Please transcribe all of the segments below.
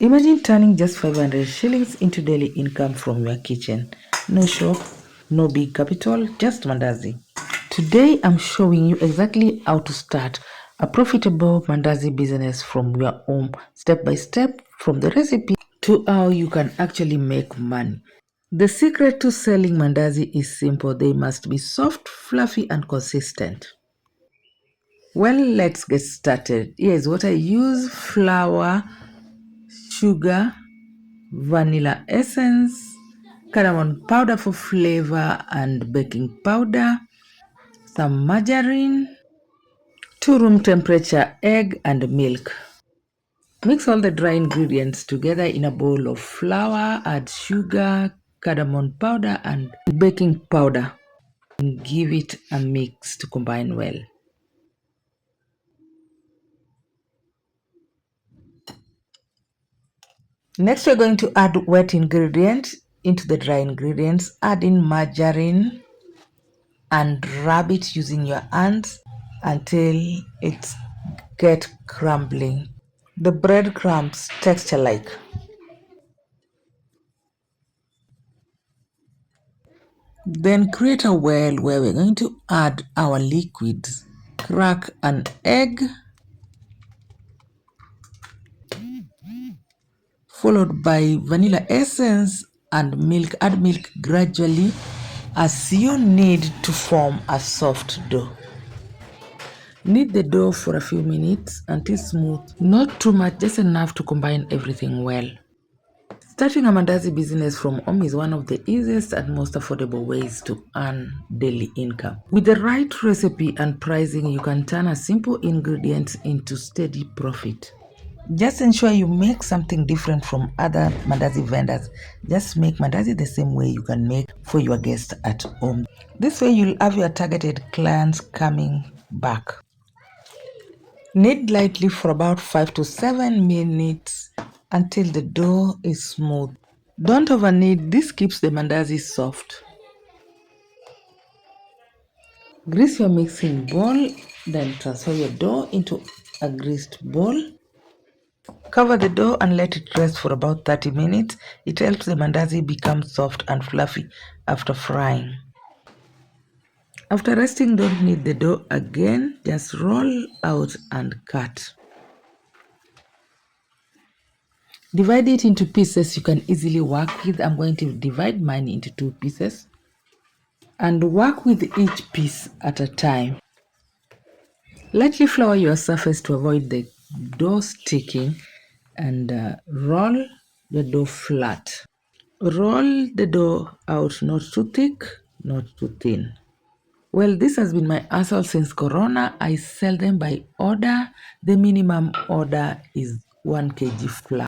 Imagine turning just 500 shillings into daily income from your kitchen. No shop, no big capital, just Mandazi. Today I'm showing you exactly how to start a profitable Mandazi business from your home, step by step, from the recipe to how you can actually make money. The secret to selling Mandazi is simple. They must be soft, fluffy, and consistent. Well, let's get started. Here's what I use: flour, sugar, vanilla essence, cardamom powder for flavor, and baking powder, some margarine, 2 room temperature egg, and milk. Mix all the dry ingredients together in a bowl of flour, add sugar, cardamom powder, and baking powder. And give it a mix to combine well. Next, we're going to add wet ingredients into the dry ingredients. Add in margarine and rub it using your hands until it get crumbling. The breadcrumbs texture like. Then create a well where we're going to add our liquids. Crack an egg, followed by vanilla essence and milk. Add milk gradually as you need to form a soft dough. Knead the dough for a few minutes until smooth. Not too much, just enough to combine everything well. Starting a Mandazi business from home is one of the easiest and most affordable ways to earn daily income. With the right recipe and pricing, you can turn a simple ingredient into steady profit. Just ensure you make something different from other Mandazi vendors. Just make Mandazi the same way you can make for your guests at home. This way you'll have your targeted clients coming back. Knead lightly for about 5 to 7 minutes until the dough is smooth. Don't over knead, this keeps the Mandazi soft. Grease your mixing bowl, then transfer your dough into a greased bowl. Cover the dough and let it rest for about 30 minutes. It helps the Mandazi become soft and fluffy after frying. After resting, don't knead the dough again, just roll out and cut. Divide it into pieces you can easily work with. I'm going to divide mine into 2 pieces and work with each piece at a time. Lightly flour your surface to avoid the dough sticking and roll the dough flat. Roll the dough out, not too thick, not too thin. Well, this has been my hustle since Corona. I sell them by order. The minimum order is 1 kg flour.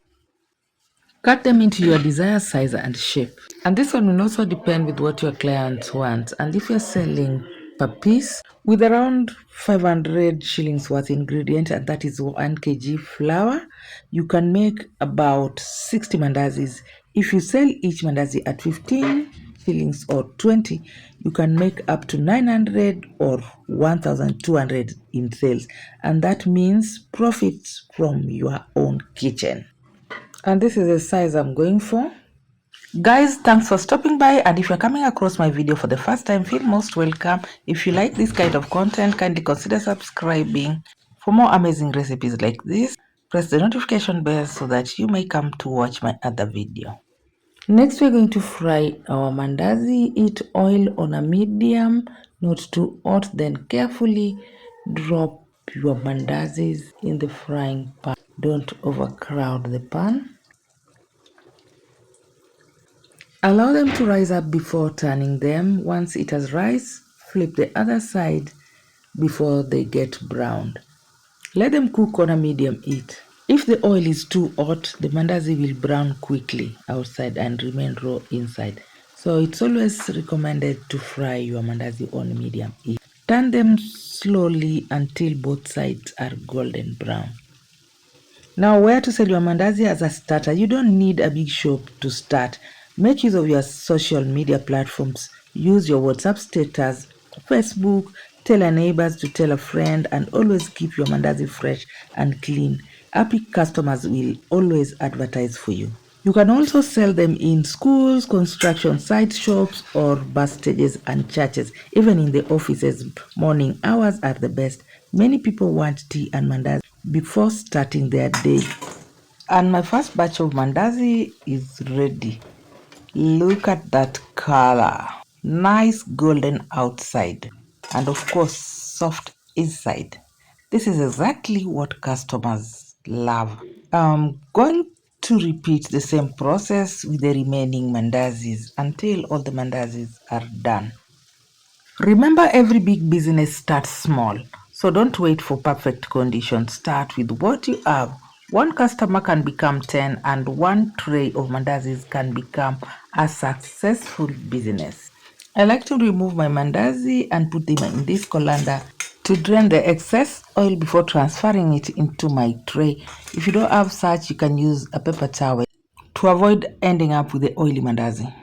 Cut them into your desired size and shape. And this one will also depend with what your client wants. And if you're selling per piece with around 500 shillings worth ingredient, and that is 1 kg flour, you can make about 60 mandazis. If you sell each mandazi at 15 shillings or 20, you can make up to 900 or 1,200 in sales. And that means profits from your own kitchen. And this is the size I'm going for. Guys, thanks for stopping by, and if you're coming across my video for the first time, feel most welcome. If you like this kind of content, kindly consider subscribing. For more amazing recipes like this, press the notification bell so that you may come to watch my other video. Next, we're going to fry our mandazi. Heat oil on a medium, not too hot, then carefully drop your mandazis in the frying pan. Don't overcrowd the pan. Allow them to rise up before turning them. Once it has risen, flip the other side before they get browned. Let them cook on a medium heat. If the oil is too hot, the mandazi will brown quickly outside and remain raw inside. So it's always recommended to fry your mandazi on medium heat. Turn them slowly until both sides are golden brown. Now, where to sell your mandazi as a starter? You don't need a big shop to start. Make use of your social media platforms. Use your WhatsApp status, Facebook, tell your neighbors to tell a friend, and always keep your mandazi fresh and clean. Happy customers will always advertise for you. You can also sell them in schools, construction site, shops, or bus stages and churches. Even in the offices, morning hours are the best. Many people want tea and mandazi before starting their day. And my first batch of mandazi is ready. Look at that color. Nice golden outside. And of course, soft inside. This is exactly what customers love. I'm going to repeat the same process with the remaining mandazis until all the mandazis are done. Remember, every big business starts small, so don't wait for perfect conditions. Start with what you have. One customer can become 10, and one tray of mandazis can become a successful business. I like to remove my mandazi and put them in this colander to drain the excess oil before transferring it into my tray. If you don't have such, you can use a paper towel to avoid ending up with the oily mandazi.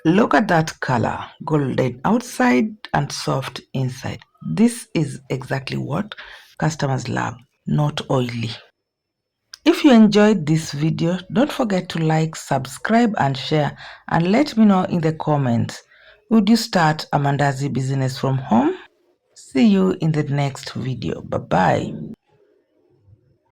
Look at that color, golden outside and soft inside. This is exactly what customers love, not oily. If you enjoyed this video, don't forget to like, subscribe and share, and let me know in the comments. Would you start a mandazi business from home? See you in the next video. Bye bye.